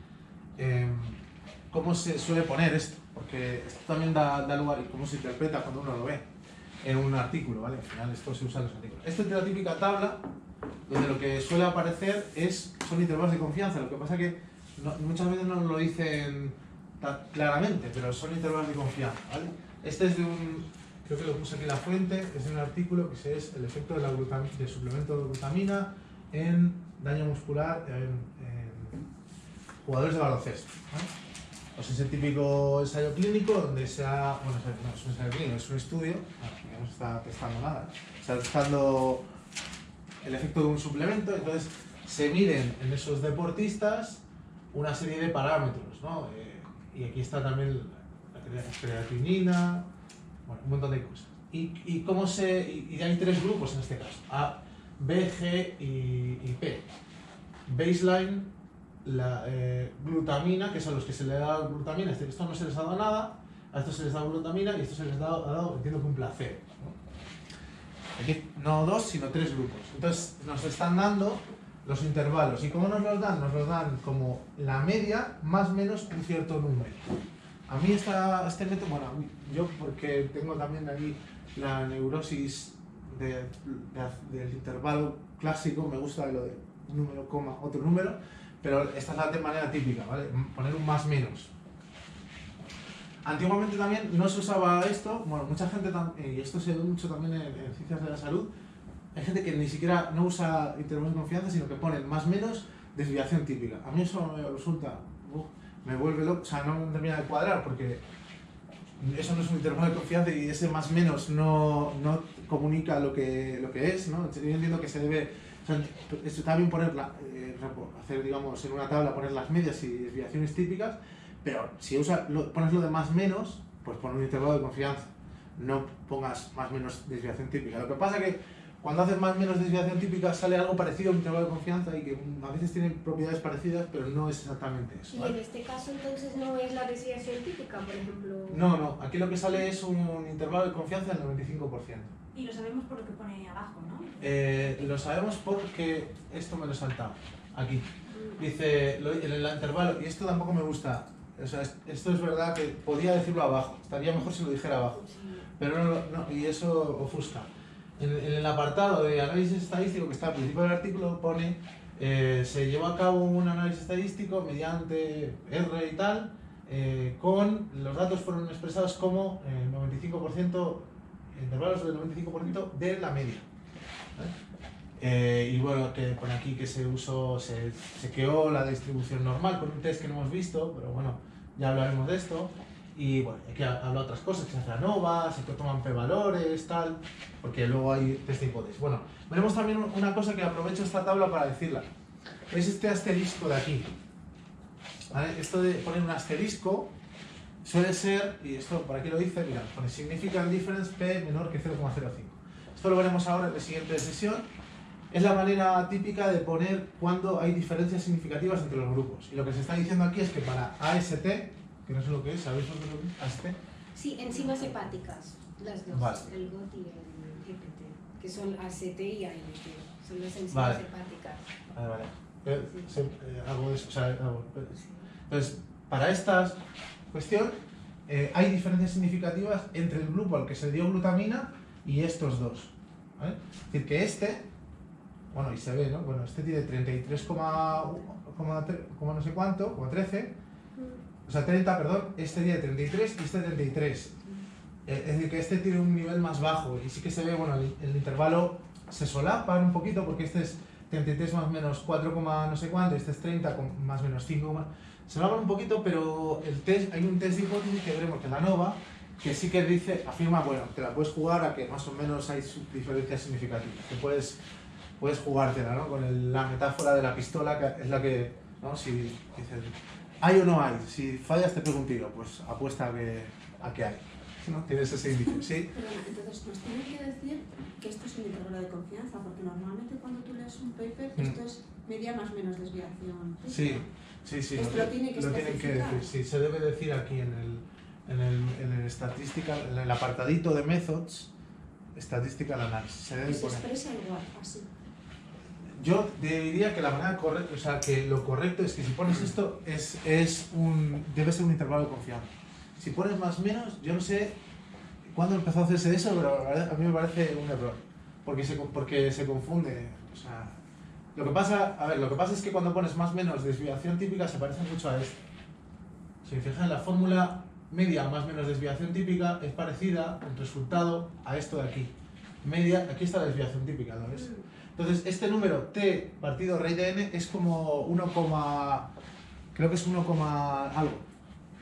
cómo se suele poner esto, porque esto también da lugar y cómo se interpreta cuando uno lo ve en un artículo, ¿vale? Al final esto se usa en los artículos. Esta es la típica tabla donde lo que suele aparecer son intervalos de confianza. Lo que pasa que muchas veces no lo dicen tan claramente, pero son intervalos de confianza, ¿vale? Este es creo que lo puse aquí en la fuente, es de un artículo que es el efecto de suplemento de glutamina en daño muscular en jugadores de baloncesto, ¿vale? Pues es el típico ensayo clínico donde no es un ensayo clínico, es un estudio, que no se está testando nada, se está testando el efecto de un suplemento. Entonces se miden en esos deportistas una serie de parámetros, ¿no? Y aquí está también la creatinina, bueno, un montón de cosas. Y hay tres grupos en este caso: A, B, G y P. Baseline, la glutamina, que son los que se le da glutamina. Esto no se les ha dado nada, a esto se les da glutamina y esto se les ha dado, entiendo que un placebo, ¿no? Aquí no dos, sino tres grupos. Entonces nos están dando los intervalos. ¿Y cómo nos los dan? Nos los dan como la media más o menos un cierto número. A mí este método, bueno, yo porque tengo también aquí la neurosis del intervalo clásico, me gusta lo de un número, coma, otro número, pero esta es la manera típica, ¿vale? Poner un más menos. Antiguamente también no se usaba esto, bueno, mucha gente, y esto se ve mucho también en ciencias de la salud, hay gente que ni siquiera no usa intervalos de confianza, sino que ponen más menos desviación típica. A mí eso me resulta, me vuelve loco, o sea, no me termina de cuadrar porque eso no es un intervalo de confianza y ese más menos no comunica lo que es, ¿no? Yo entiendo que se debe, o sea, está bien ponerla, hacer, digamos, en una tabla poner las medias y desviaciones típicas, pero si pones lo de más menos, pues pon un intervalo de confianza, no pongas más menos desviación típica. Lo que pasa que cuando haces más menos desviación típica sale algo parecido a un intervalo de confianza y que a veces tienen propiedades parecidas, pero no es exactamente eso, ¿vale? Y en este caso entonces no es la desviación típica, por ejemplo. No, aquí lo que sale es un intervalo de confianza del 95%. Y lo sabemos por lo que pone abajo, ¿no? Lo sabemos porque esto me lo he saltado, aquí. Dice, en el intervalo, y esto tampoco me gusta, o sea, esto es verdad que podía decirlo abajo, estaría mejor si lo dijera abajo, pero no, y eso ofusca. En el apartado de análisis estadístico que está al principio del artículo pone se llevó a cabo un análisis estadístico mediante R y tal, con los datos fueron expresados como 95%, intervalos del 95% de la media, ¿vale? Y bueno, que pone aquí que se creó la distribución normal con un test que no hemos visto, pero bueno, ya hablaremos de esto. Y bueno, aquí habla otras cosas, que se hace ANOVA, se toman p-valores, tal, porque luego hay test de hipótesis. Bueno, veremos también una cosa que aprovecho esta tabla para decirla. Es este asterisco de aquí, ¿vale? Esto de poner un asterisco suele ser, y esto por aquí lo dice, mira, pone significant difference p menor que 0,05. Esto lo veremos ahora en la siguiente sesión. Es la manera típica de poner cuando hay diferencias significativas entre los grupos. Y lo que se está diciendo aquí es que para AST, que no sé lo que es, ¿sabéis lo que es AST? Sí, enzimas hepáticas, las dos, vale. El GOT y el GPT, que son ACT y AMT, son las enzimas Vale. hepáticas. Vale. Hago eso, o sea, entonces, para esta cuestión hay diferencias significativas entre el grupo al que se dio glutamina y estos dos, ¿vale? Es decir, que este, bueno, y se ve, ¿no? Bueno, este tiene 33, no sé cuánto, o 13, o sea, 30, perdón, este tiene 33 y este 33. Es decir, que este tiene un nivel más bajo y sí que se ve, bueno, el intervalo se solapan un poquito porque este es 33 más o menos 4, no sé cuánto, este es 30 con más o menos 5, se solapan un poquito, pero hay un test de hipótesis que veremos que es la ANOVA, que sí que dice, afirma, bueno, te la puedes jugar a que más o menos hay diferencias significativas, que puedes jugártela, ¿no? Con la metáfora de la pistola, que es la que, ¿no? Si dices, ¿hay o no hay? Si fallas te pego un tiro, pues apuesta a que hay, ¿no? Tienes ese índice, ¿sí? Perdona, entonces nos tiene que decir que esto es un intervalo de confianza, porque normalmente cuando tú lees un paper, esto es media más menos desviación. Sí. Esto lo tienen que especificar. decir, sí, se debe decir aquí en el statistical, en el apartadito de methods, statistical analysis, se debe Y se poner. expresa igual, así. Yo diría que la manera correcta, o sea, que lo correcto es que si pones esto debe ser un intervalo de confianza. Si pones más o menos, yo no sé cuándo empezó a hacerse eso, pero a mí me parece un error, porque se confunde. O sea, lo que pasa es que cuando pones más o menos desviación típica se parece mucho a esto. Si fijan, la fórmula media más o menos desviación típica es parecida en resultado a esto de aquí. Media, aquí está la desviación típica, ¿lo ves? Entonces, este número t partido raíz de n es como 1, creo que es 1, algo.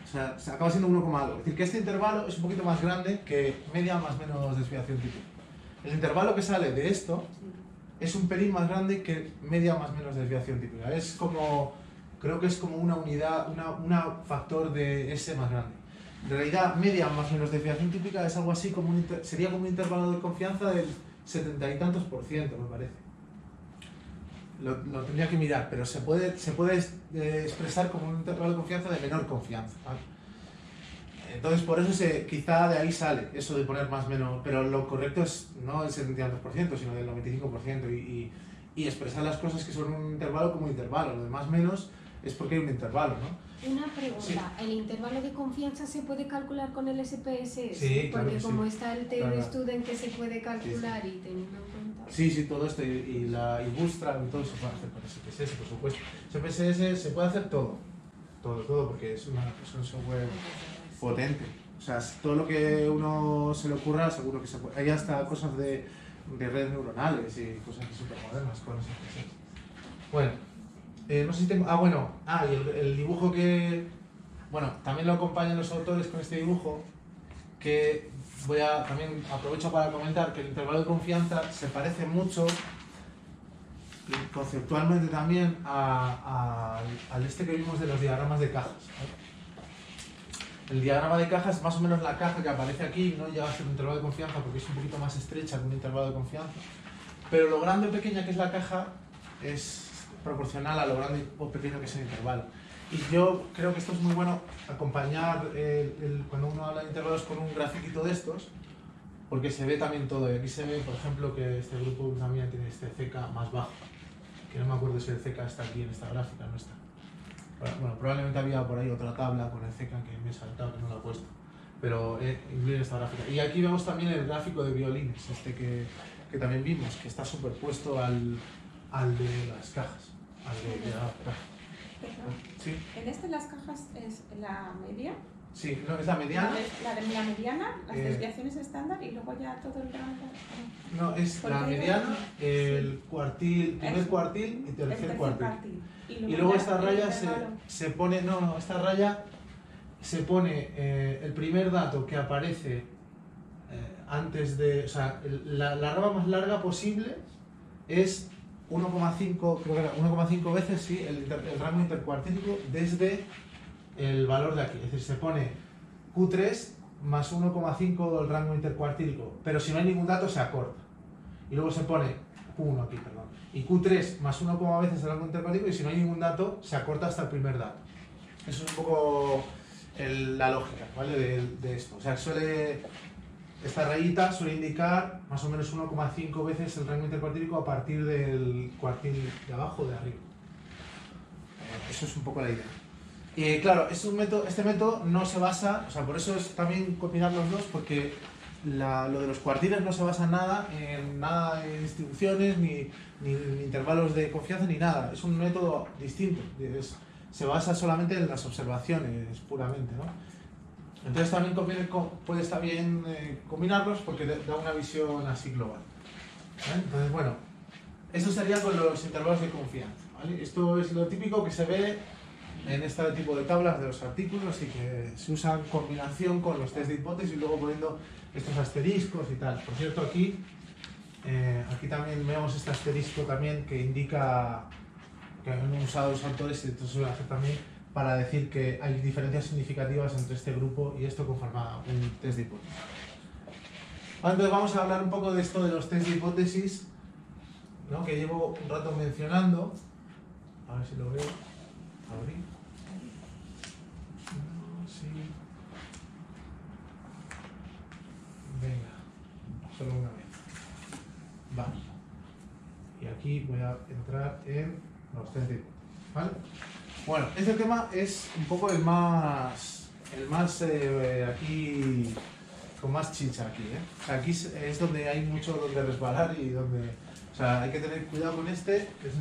O sea, se acaba siendo 1, algo. Es decir, que este intervalo es un poquito más grande que media más menos desviación típica. El intervalo que sale de esto es un pelín más grande que media más menos desviación típica. Es como, creo que es como una unidad, una factor de S más grande. En realidad, media más menos desviación típica es algo así como sería como un intervalo de confianza del 70 y tantos %, me parece. Lo tendría que mirar, pero se puede expresar como un intervalo de confianza de menor confianza, ¿vale? Entonces, por eso quizá de ahí sale eso de poner más menos, pero lo correcto es no el 70 y tantos %, sino del 95% y expresar las cosas que son un intervalo como un intervalo. Lo de más menos es porque hay un intervalo, ¿no? Una pregunta, Sí. ¿el intervalo de confianza se puede calcular con el SPSS? Sí, claro Porque que sí. como está el Claro. T-Student que se puede calcular y teniendo en cuenta... Sí, todo esto y Bootstrap y todo se puede hacer con SPSS, por supuesto. SPSS se puede hacer todo, porque es un software potente. O sea, todo lo que uno se le ocurra, seguro que se puede. Hay hasta cosas de redes neuronales y cosas súper modernas con SPSS. Bueno, no sé si tengo... y el dibujo que... Bueno, también lo acompañan los autores con este dibujo, que también aprovecho para comentar que el intervalo de confianza se parece mucho conceptualmente también al este que vimos de los diagramas de cajas, ¿no? El diagrama de cajas es más o menos la caja que aparece aquí, no llega a ser un intervalo de confianza porque es un poquito más estrecha que un intervalo de confianza, pero lo grande o pequeña que es la caja es proporcional a lo grande o pequeño que es el intervalo. Y yo creo que esto es muy bueno acompañar cuando uno habla de intervalos con un grafiquito de estos, porque se ve también todo. Y aquí se ve, por ejemplo, que este grupo también tiene este CK más bajo, que no me acuerdo si el CK está aquí en esta gráfica, no está. Bueno, probablemente había por ahí otra tabla con el CK que me he saltado, que no lo he puesto, pero incluye esta gráfica. Y aquí vemos también el gráfico de violines, que también vimos, que está superpuesto al de las cajas, al de la caja. Perdón. Sí, En este las cajas es la media, sí, no, es la mediana. la de la mediana, las Eh, desviaciones estándar y luego ya todo el rango. No, es la mediana, el cuartil, primer cuartil y tercer cuartil. Y luego esta raya se pone, esta raya se pone el primer dato que aparece antes de, o sea, la rama más larga posible es 1,5, creo que era 1,5 veces, sí, el rango intercuartílico desde el valor de aquí. Es decir, se pone Q3 más 1,5 el rango intercuartílico, pero si no hay ningún dato se acorta. Y luego se pone Q1 aquí, perdón. Y Q3 más 1, veces el rango intercuartílico y si no hay ningún dato se acorta hasta el primer dato. Eso es un poco la lógica, ¿vale? De esto. O sea, esta rayita suele indicar más o menos 1,5 veces el rango intercuartílico a partir del cuartil de abajo o de arriba. Eso es un poco la idea. Y claro, este método no se basa, o sea, por eso es también combinar los dos, porque lo de los cuartiles no se basa en nada de distribuciones, ni intervalos de confianza, ni nada. Es un método distinto. Se basa solamente en las observaciones puramente, ¿no? Entonces también puede estar bien combinarlos porque da una visión así global, ¿vale? Entonces, bueno, eso sería con los intervalos de confianza, ¿vale? Esto es lo típico que se ve en este tipo de tablas de los artículos y que se usa en combinación con los test de hipótesis y luego poniendo estos asteriscos y tal. Por cierto, aquí también vemos este asterisco también que indica que han usado los autores y esto se suele hacer también para decir que hay diferencias significativas entre este grupo y esto conforme a un test de hipótesis. Entonces vamos a hablar un poco de esto de los test de hipótesis, ¿no? Que llevo un rato mencionando. A ver si lo veo. Abrir. No, sí. Venga, solo una vez. Vale. Y aquí voy a entrar en los test de hipótesis, ¿vale? Bueno, este tema es un poco el más aquí, con más chicha aquí, ¿eh? O sea, aquí es donde hay mucho donde resbalar y donde, o sea, hay que tener cuidado con este, que es